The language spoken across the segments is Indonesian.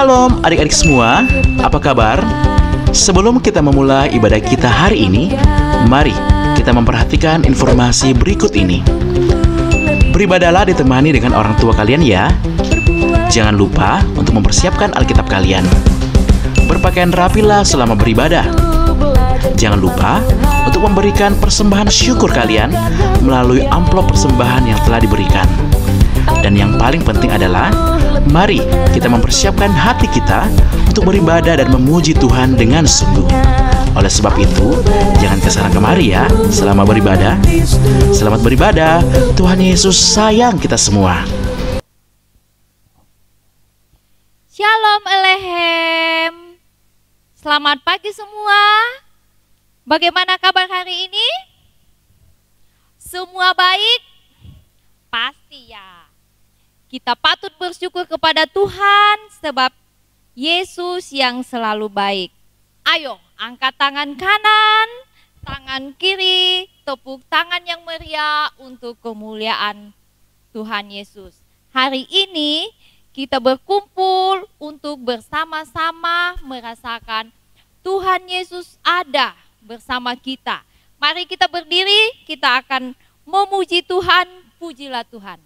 Shalom adik-adik semua, apa kabar? Sebelum kita memulai ibadah kita hari ini, mari kita memperhatikan informasi berikut ini. Beribadahlah ditemani dengan orang tua kalian ya. Jangan lupa untuk mempersiapkan Alkitab kalian. Berpakaian rapilah selama beribadah. Jangan lupa untuk memberikan persembahan syukur kalian melalui amplop persembahan yang telah diberikan. Dan yang paling penting adalah, mari kita mempersiapkan hati kita untuk beribadah dan memuji Tuhan dengan sungguh. Oleh sebab itu, jangan kesana kemari ya selama beribadah. Selamat beribadah, Tuhan Yesus sayang kita semua. Shalom Elehem. Selamat pagi semua. Bagaimana kabar hari ini? Semua baik? Pasti ya. Kita patut bersyukur kepada Tuhan sebab Yesus yang selalu baik. Ayo, angkat tangan kanan, tangan kiri, tepuk tangan yang meriah untuk kemuliaan Tuhan Yesus. Hari ini kita berkumpul untuk bersama-sama merasakan Tuhan Yesus ada bersama kita. Mari kita berdiri, kita akan memuji Tuhan, pujilah Tuhan.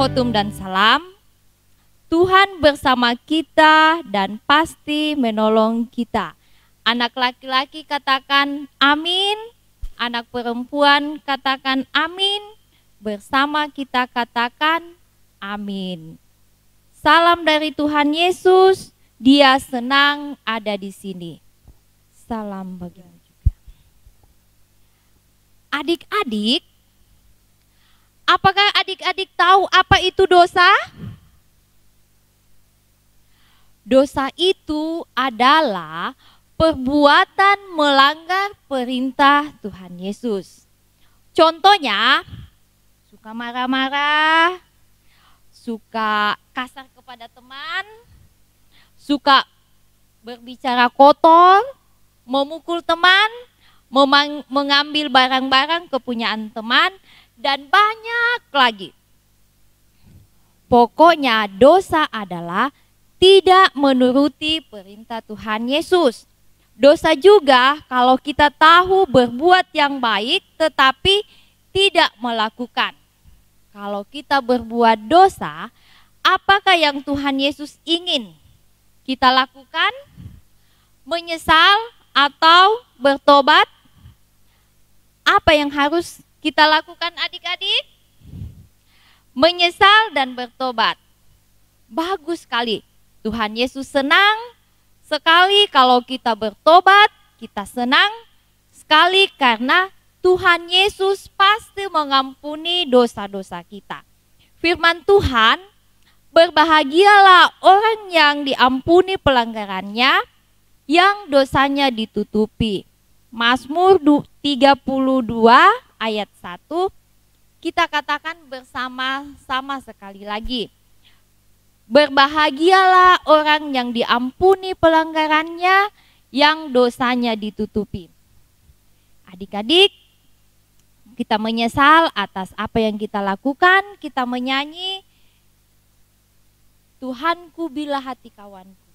Khotum dan salam. Tuhan bersama kita dan pasti menolong kita. Anak laki-laki katakan amin, anak perempuan katakan amin, bersama kita katakan amin. Salam dari Tuhan Yesus, Dia senang ada di sini. Salam bagimu juga. Adik-adik, apakah adik-adik tahu apa itu dosa? Dosa itu adalah perbuatan melanggar perintah Tuhan Yesus. Contohnya, suka marah-marah, suka kasar kepada teman, suka berbicara kotor, memukul teman, mengambil barang-barang kepunyaan teman, dan banyak lagi. Pokoknya dosa adalah tidak menuruti perintah Tuhan Yesus. Dosa juga kalau kita tahu berbuat yang baik tetapi tidak melakukan. Kalau kita berbuat dosa, apakah yang Tuhan Yesus ingin kita lakukan? Menyesal atau bertobat? Apa yang harus kita lakukan adik-adik? Menyesal dan bertobat. Bagus sekali. Tuhan Yesus senang sekali kalau kita bertobat. Kita senang sekali karena Tuhan Yesus pasti mengampuni dosa-dosa kita. Firman Tuhan, berbahagialah orang yang diampuni pelanggarannya, yang dosanya ditutupi. Mazmur 32 ayat 1, kita katakan bersama-sama sekali lagi. Berbahagialah orang yang diampuni pelanggarannya, yang dosanya ditutupi. Adik-adik, kita menyesal atas apa yang kita lakukan, kita menyanyi, Tuhanku bila hati kawanku.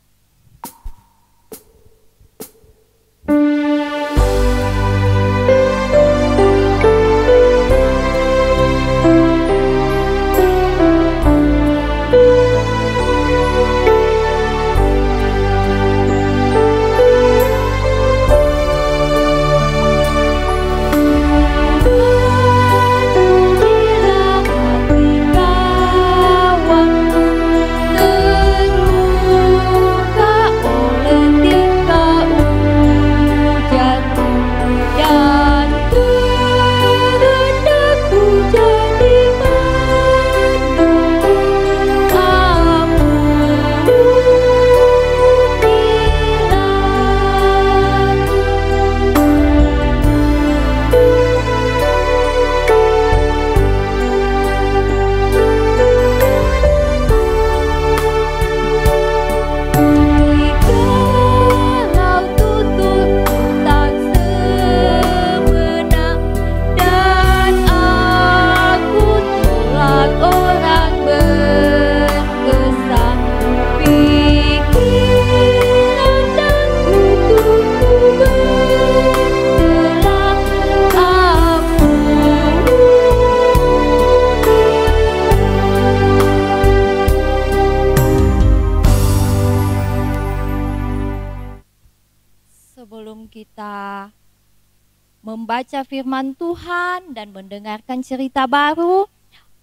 membaca firman Tuhan dan mendengarkan cerita baru,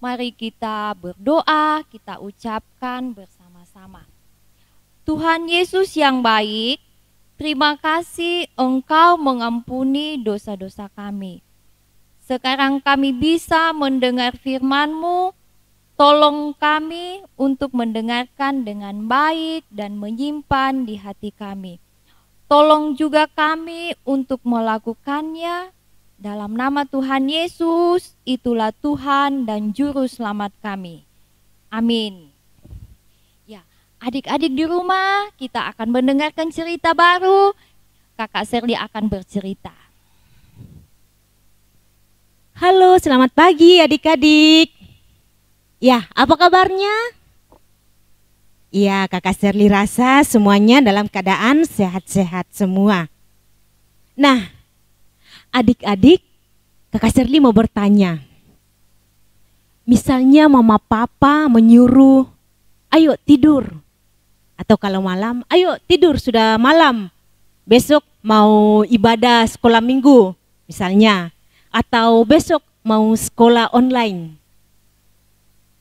mari kita berdoa, kita ucapkan bersama-sama. Tuhan Yesus yang baik, terima kasih Engkau mengampuni dosa-dosa kami. Sekarang kami bisa mendengar firman-Mu, tolong kami untuk mendengarkan dengan baik dan menyimpan di hati kami. Tolong juga kami untuk melakukannya. Dalam nama Tuhan Yesus, itulah Tuhan dan Juru Selamat kami. Amin. Ya, adik-adik di rumah, kita akan mendengarkan cerita baru. Kakak Sherly akan bercerita. Halo, selamat pagi adik-adik. Ya, apa kabarnya? Ya, Kakak Sherly rasa semuanya dalam keadaan sehat-sehat semua. Nah, adik-adik, Kakak Sherly mau bertanya. Misalnya mama papa menyuruh, ayo tidur. Atau kalau malam, ayo tidur sudah malam. Besok mau ibadah sekolah minggu misalnya. Atau besok mau sekolah online.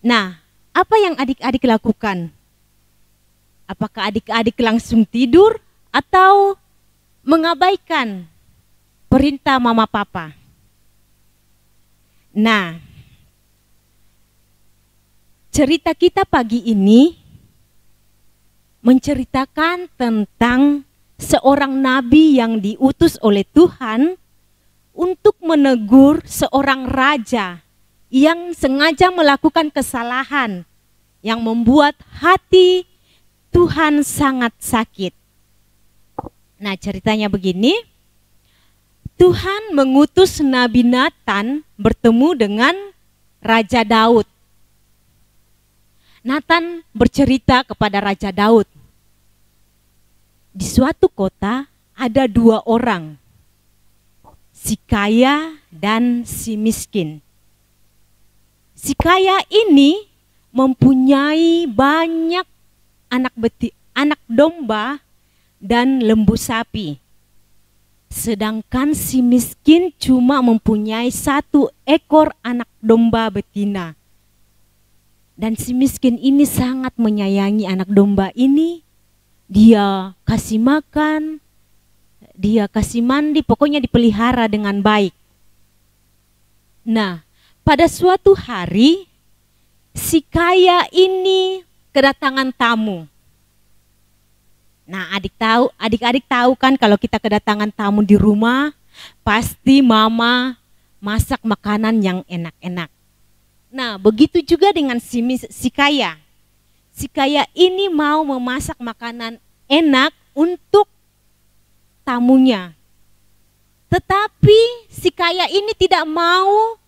Nah, apa yang adik-adik lakukan? Apakah adik-adik langsung tidur atau mengabaikan perintah mama papa? Nah, cerita kita pagi ini menceritakan tentang seorang nabi yang diutus oleh Tuhan untuk menegur seorang raja yang sengaja melakukan kesalahan yang membuat hati Tuhan sangat sakit. Nah, ceritanya begini. Tuhan mengutus Nabi Nathan bertemu dengan Raja Daud. Nathan bercerita kepada Raja Daud. Di suatu kota ada dua orang, si kaya dan si miskin. Si kaya ini mempunyai banyak anak domba dan lembu sapi. Sedangkan si miskin cuma mempunyai 1 ekor anak domba betina. Dan si miskin ini sangat menyayangi anak domba ini. Dia kasih makan, dia kasih mandi, pokoknya dipelihara dengan baik. Nah, pada suatu hari si kaya ini kedatangan tamu. Nah, adik-adik tahu kan kalau kita kedatangan tamu di rumah, pasti mama masak makanan yang enak-enak. Nah, begitu juga dengan si kaya. Si kaya ini mau memasak makanan enak untuk tamunya. Tetapi si kaya ini tidak mau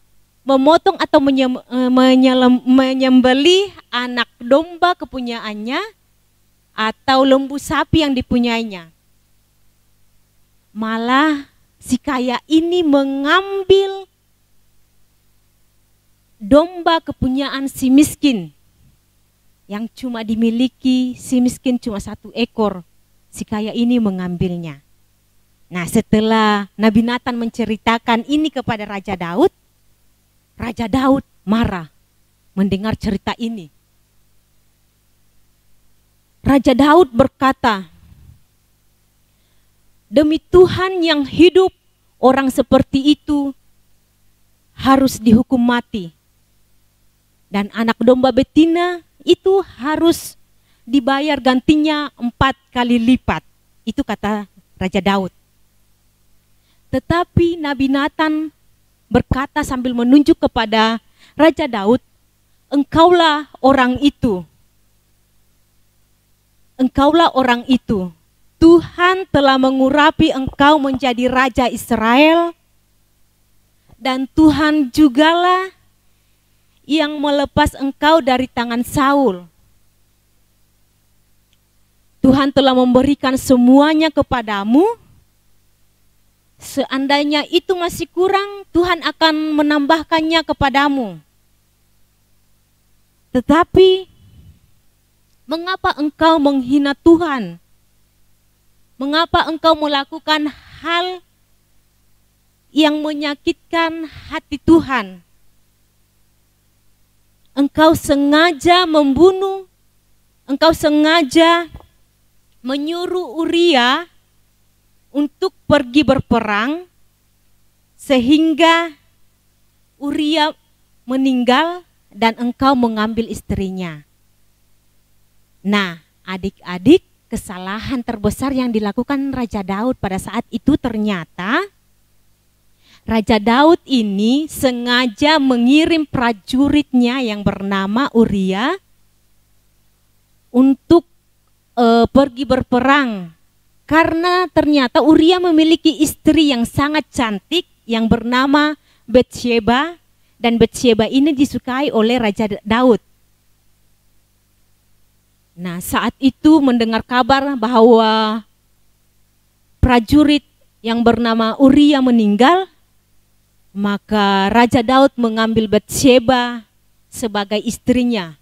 memotong atau menyembelih anak domba kepunyaannya atau lembu sapi yang dipunyainya. Malah si kaya ini mengambil domba kepunyaan si miskin yang cuma dimiliki si miskin cuma 1 ekor. Si kaya ini mengambilnya. Nah, setelah Nabi Nathan menceritakan ini kepada Raja Daud, Raja Daud marah mendengar cerita ini. Raja Daud berkata, demi Tuhan yang hidup, orang seperti itu harus dihukum mati. Dan anak domba betina itu harus dibayar gantinya 4 kali lipat. Itu kata Raja Daud. Tetapi Nabi Nathan berkata sambil menunjuk kepada Raja Daud, engkaulah orang itu. Engkaulah orang itu. Tuhan telah mengurapi engkau menjadi Raja Israel. Dan Tuhan jugalah yang melepas engkau dari tangan Saul. Tuhan telah memberikan semuanya kepadamu. Seandainya itu masih kurang, Tuhan akan menambahkannya kepadamu. Tetapi, mengapa engkau menghina Tuhan? Mengapa engkau melakukan hal yang menyakitkan hati Tuhan. Engkau sengaja membunuh, engkau sengaja menyuruh Uria untuk pergi berperang sehingga Uria meninggal dan engkau mengambil istrinya. Nah, adik-adik, kesalahan terbesar yang dilakukan Raja Daud pada saat itu ternyata Raja Daud ini sengaja mengirim prajuritnya yang bernama Uria untuk pergi berperang. Karena ternyata Uria memiliki istri yang sangat cantik yang bernama Batsheba, dan Batsheba ini disukai oleh Raja Daud. Nah, saat itu mendengar kabar bahwa prajurit yang bernama Uria meninggal, maka Raja Daud mengambil Batsheba sebagai istrinya.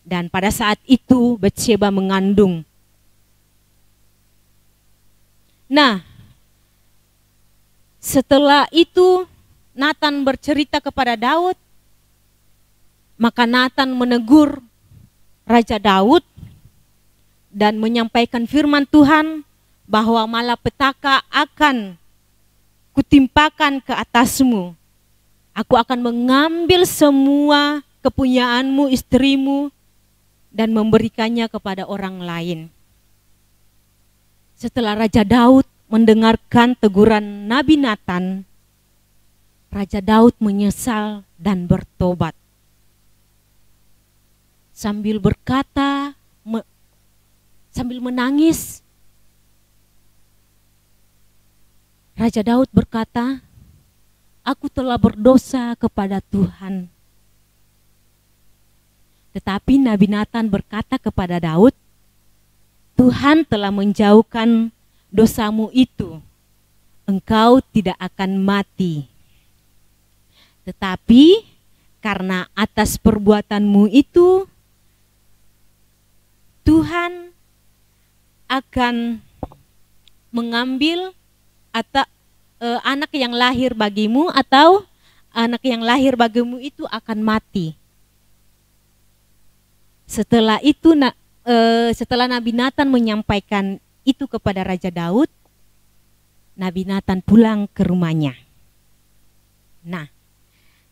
Dan pada saat itu Batsheba mengandung. Nah, setelah itu Nathan bercerita kepada Daud, maka Nathan menegur Raja Daud dan menyampaikan firman Tuhan bahwa malapetaka akan kutimpakan ke atasmu. Aku akan mengambil semua kepunyaanmu, istrimu, dan memberikannya kepada orang lain. Setelah Raja Daud mendengarkan teguran Nabi Nathan, Raja Daud menyesal dan bertobat. Sambil berkata, sambil menangis, Raja Daud berkata, "Aku telah berdosa kepada Tuhan." Tetapi Nabi Nathan berkata kepada Daud, "Tuhan telah menjauhkan dosamu itu. Engkau tidak akan mati. Tetapi karena atas perbuatanmu itu, Tuhan akan mengambil atau anak yang lahir bagimu, atau anak yang lahir bagimu itu akan mati." Setelah itu setelah Nabi Nathan menyampaikan itu kepada Raja Daud, Nabi Nathan pulang ke rumahnya. Nah,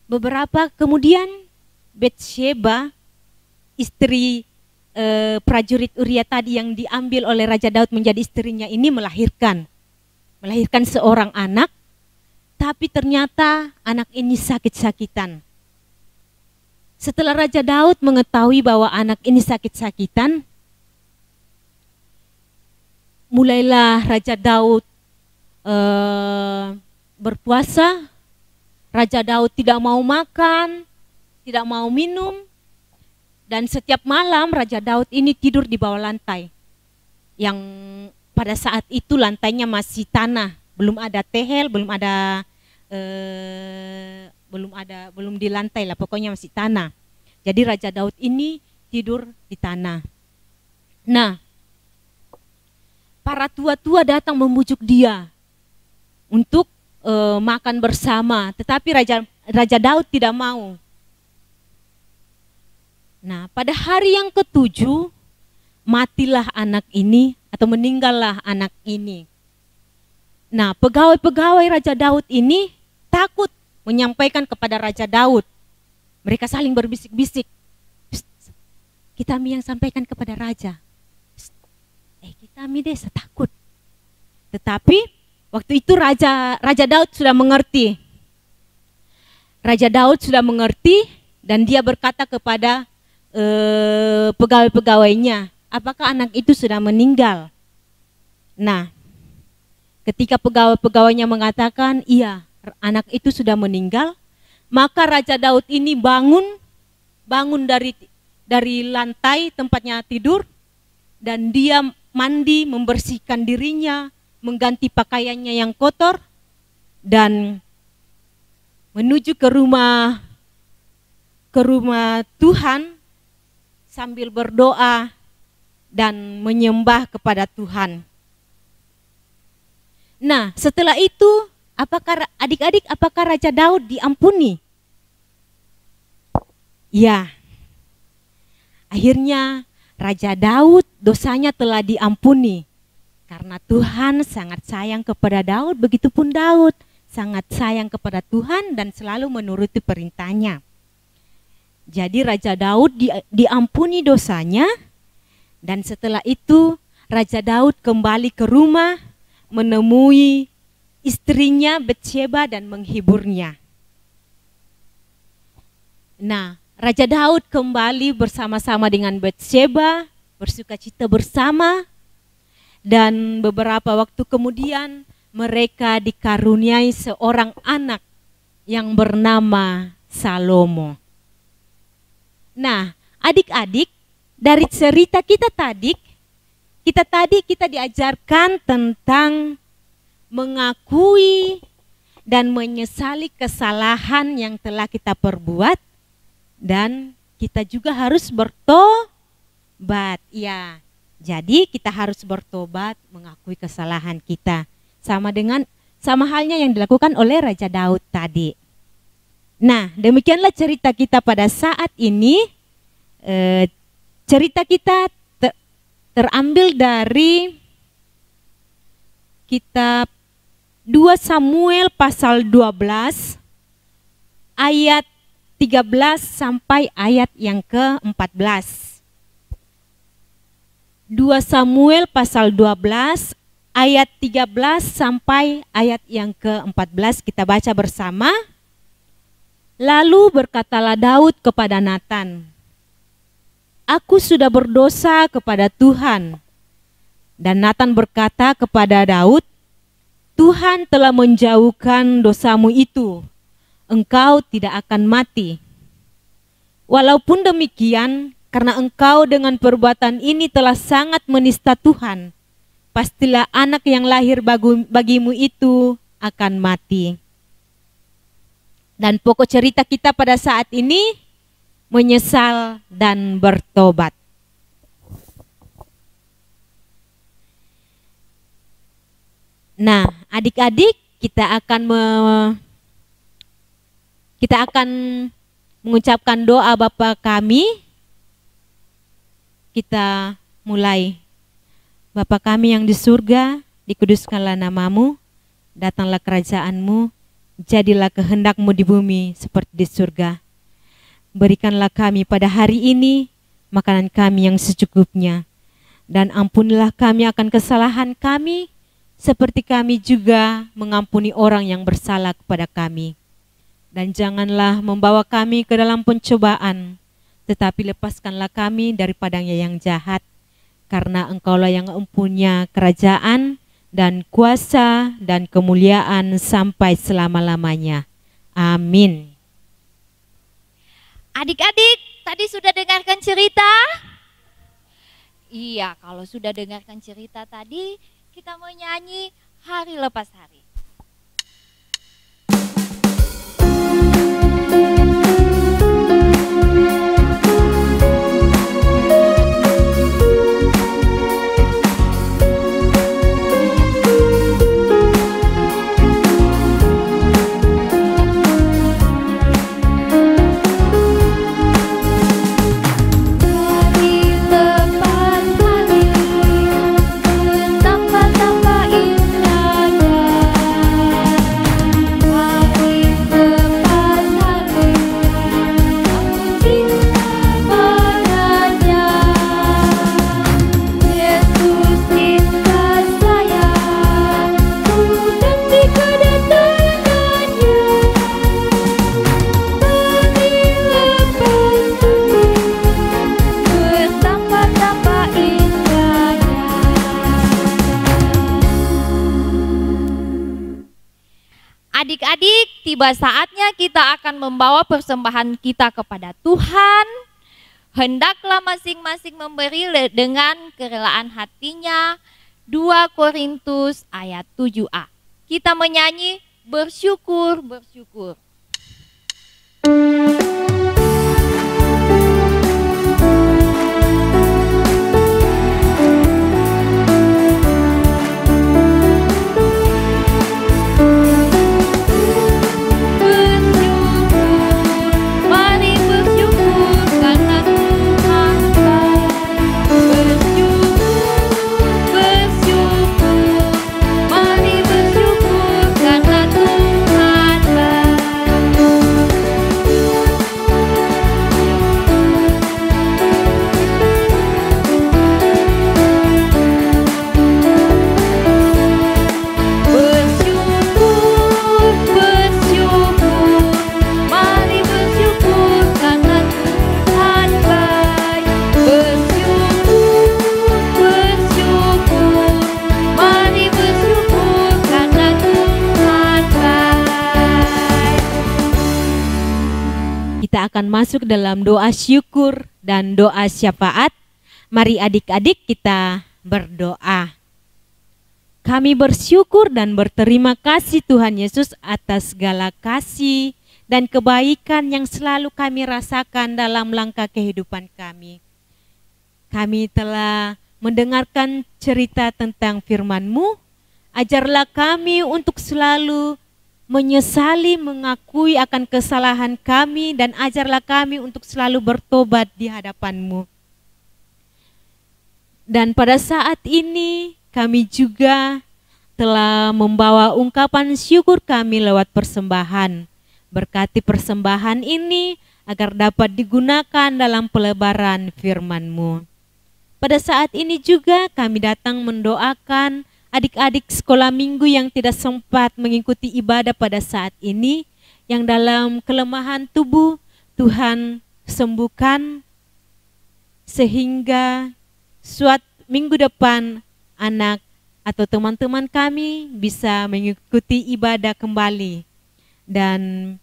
beberapa kemudian Batsheba, istri prajurit Uria tadi yang diambil oleh Raja Daud menjadi istrinya ini melahirkan seorang anak, tapi ternyata anak ini sakit-sakitan. Setelah Raja Daud mengetahui bahwa anak ini sakit-sakitan, mulailah Raja Daud berpuasa. Raja Daud tidak mau makan, tidak mau minum, dan setiap malam Raja Daud ini tidur di bawah lantai. Yang pada saat itu lantainya masih tanah, belum ada tehel, belum di lantai lah, pokoknya masih tanah. Jadi Raja Daud ini tidur di tanah. Nah, para tua-tua datang membujuk dia untuk makan bersama, tetapi Raja Daud tidak mau. Nah, pada hari yang ke-7 matilah anak ini atau meninggallah anak ini. Nah, pegawai-pegawai Raja Daud ini takut menyampaikan kepada Raja Daud. Mereka saling berbisik-bisik. Kita yang sampaikan kepada Raja. Kita deh takut. Tetapi waktu itu Raja Daud sudah mengerti. Raja Daud sudah mengerti dan dia berkata kepada pegawai-pegawainya, apakah anak itu sudah meninggal? Nah, ketika pegawai-pegawainya mengatakan iya, anak itu sudah meninggal, maka Raja Daud ini bangun dari lantai tempatnya tidur, dan dia mandi, membersihkan dirinya, mengganti pakaiannya yang kotor, dan menuju ke rumah Tuhan sambil berdoa dan menyembah kepada Tuhan. Nah, setelah itu apakah Raja Daud diampuni? Ya. Akhirnya Raja Daud dosanya telah diampuni. Karena Tuhan sangat sayang kepada Daud, begitupun Daud sangat sayang kepada Tuhan dan selalu menuruti perintahnya. Jadi Raja Daud diampuni dosanya, dan setelah itu Raja Daud kembali ke rumah menemui istrinya Batsheba dan menghiburnya. Nah, Raja Daud kembali bersama-sama dengan Batsheba, bersukacita bersama. Dan beberapa waktu kemudian mereka dikaruniai seorang anak yang bernama Salomo. Nah, adik-adik, dari cerita kita tadi kita diajarkan tentang mengakui dan menyesali kesalahan yang telah kita perbuat, dan kita juga harus bertobat. Ya. Jadi kita harus bertobat, mengakui kesalahan kita. Sama halnya yang dilakukan oleh Raja Daud tadi. Nah, demikianlah cerita kita pada saat ini. Cerita kita terambil dari kitab 2 Samuel pasal 12 ayat 13 sampai ayat yang ke-14. 2 Samuel pasal 12 ayat 13 sampai ayat yang ke-14 kita baca bersama. Lalu berkatalah Daud kepada Natan, "Aku sudah berdosa kepada Tuhan." Dan Natan berkata kepada Daud, "Tuhan telah menjauhkan dosamu itu, engkau tidak akan mati. Walaupun demikian, karena engkau dengan perbuatan ini telah sangat menista Tuhan, pastilah anak yang lahir bagimu itu akan mati." Dan pokok cerita kita pada saat ini menyesal dan bertobat. Nah, adik-adik, kita akan mengucapkan doa Bapa kami. Kita mulai. Bapa kami yang di surga, dikuduskanlah namamu, datanglah kerajaanmu, jadilah kehendakmu di bumi seperti di surga. Berikanlah kami pada hari ini makanan kami yang secukupnya, dan ampunilah kami akan kesalahan kami, seperti kami juga mengampuni orang yang bersalah kepada kami. Dan janganlah membawa kami ke dalam pencobaan, tetapi lepaskanlah kami daripadanya yang jahat, karena engkaulah yang mempunyai kerajaan dan kuasa dan kemuliaan sampai selama-lamanya. Amin. Adik-adik, tadi sudah dengarkan cerita? Iya, kalau sudah dengarkan cerita tadi, kita mau nyanyi hari lepas hari. Adik-adik, tiba saatnya kita akan membawa persembahan kita kepada Tuhan. Hendaklah masing-masing memberi dengan kerelaan hatinya. 2 Korintus ayat 7a. Kita menyanyi bersyukur, bersyukur. masuk dalam doa syukur dan doa syafaat. Mari adik-adik kita berdoa. Kami bersyukur dan berterima kasih Tuhan Yesus atas segala kasih dan kebaikan yang selalu kami rasakan dalam langkah kehidupan kami. Kami telah mendengarkan cerita tentang firman-Mu. Ajarlah kami untuk selalu menyesali, mengakui akan kesalahan kami, dan ajarlah kami untuk selalu bertobat di hadapan-Mu. Dan pada saat ini kami juga telah membawa ungkapan syukur kami lewat persembahan. Berkati persembahan ini agar dapat digunakan dalam pelebaran firman-Mu. Pada saat ini juga kami datang mendoakan adik-adik sekolah minggu yang tidak sempat mengikuti ibadah pada saat ini, yang dalam kelemahan tubuh Tuhan sembuhkan, sehingga suatu minggu depan anak atau teman-teman kami bisa mengikuti ibadah kembali. Dan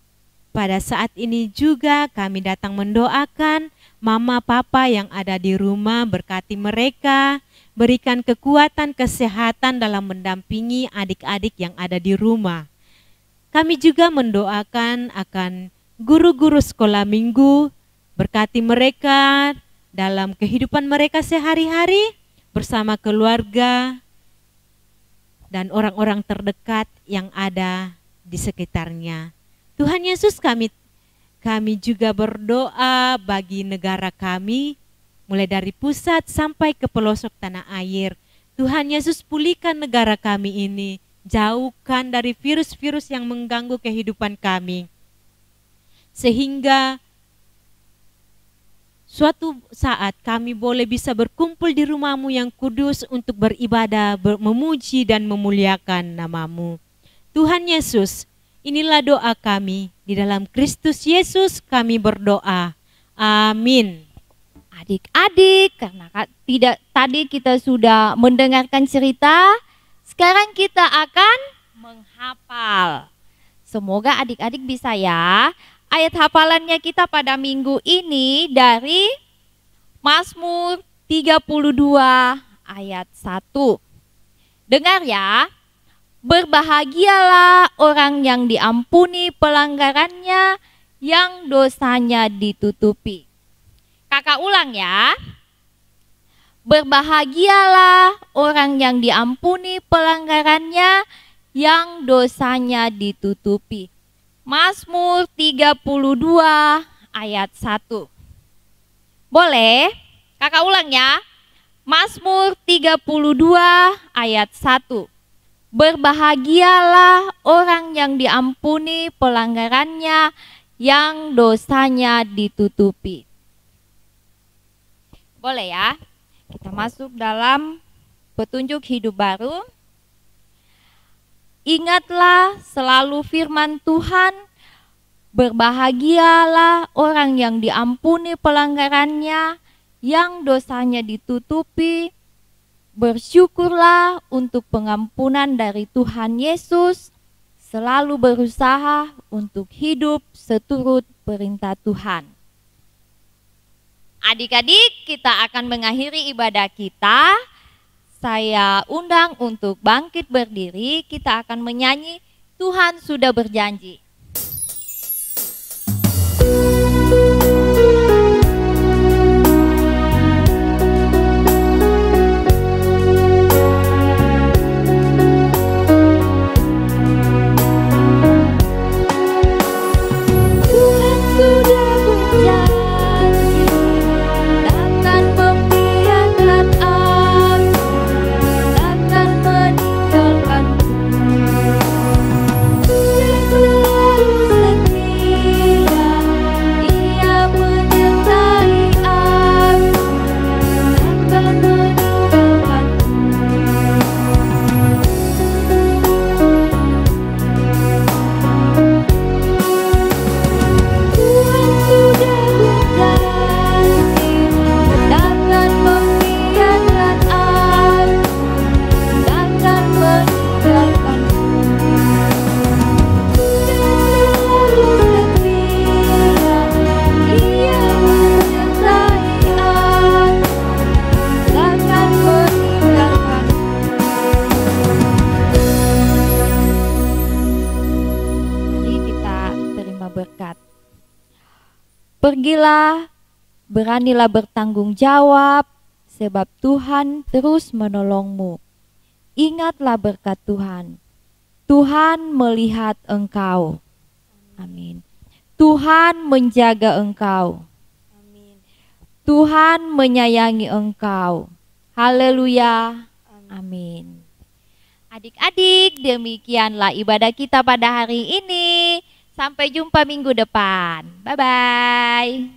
pada saat ini juga kami datang mendoakan mama papa yang ada di rumah, berkati mereka, berikan kekuatan kesehatan dalam mendampingi adik-adik yang ada di rumah. Kami juga mendoakan akan guru-guru sekolah minggu, berkati mereka dalam kehidupan mereka sehari-hari bersama keluarga dan orang-orang terdekat yang ada di sekitarnya. Tuhan Yesus, kami juga berdoa bagi negara kami, mulai dari pusat sampai ke pelosok tanah air. Tuhan Yesus, pulihkan negara kami ini, jauhkan dari virus-virus yang mengganggu kehidupan kami, sehingga suatu saat kami boleh bisa berkumpul di rumah-Mu yang kudus untuk beribadah, memuji dan memuliakan nama-Mu. Tuhan Yesus, inilah doa kami, di dalam Kristus Yesus kami berdoa. Amin. Adik-adik, karena tadi kita sudah mendengarkan cerita, sekarang kita akan menghafal. Semoga adik-adik bisa ya. Ayat hafalannya kita pada minggu ini dari Mazmur 32 ayat 1. Dengar ya. Berbahagialah orang yang diampuni pelanggarannya, yang dosanya ditutupi. Kakak ulang ya. Berbahagialah orang yang diampuni pelanggarannya, yang dosanya ditutupi. Mazmur 32 ayat 1. Boleh? Kakak ulang ya. Mazmur 32 ayat 1. Berbahagialah orang yang diampuni pelanggarannya, yang dosanya ditutupi. Boleh ya? Kita masuk dalam petunjuk hidup baru. Ingatlah selalu firman Tuhan, berbahagialah orang yang diampuni pelanggarannya, yang dosanya ditutupi. Bersyukurlah untuk pengampunan dari Tuhan Yesus, selalu berusaha untuk hidup seturut perintah Tuhan. Adik-adik, kita akan mengakhiri ibadah kita. Saya undang untuk bangkit berdiri, kita akan menyanyi Tuhan Sudah Berjanji. Ku Pergilah, beranilah bertanggung jawab, sebab Tuhan terus menolongmu. Ingatlah berkat Tuhan. Tuhan melihat engkau. Amin. Tuhan menjaga engkau. Tuhan menyayangi engkau. Haleluya. Amin. Adik-adik, demikianlah ibadah kita pada hari ini. Sampai jumpa minggu depan. Bye-bye.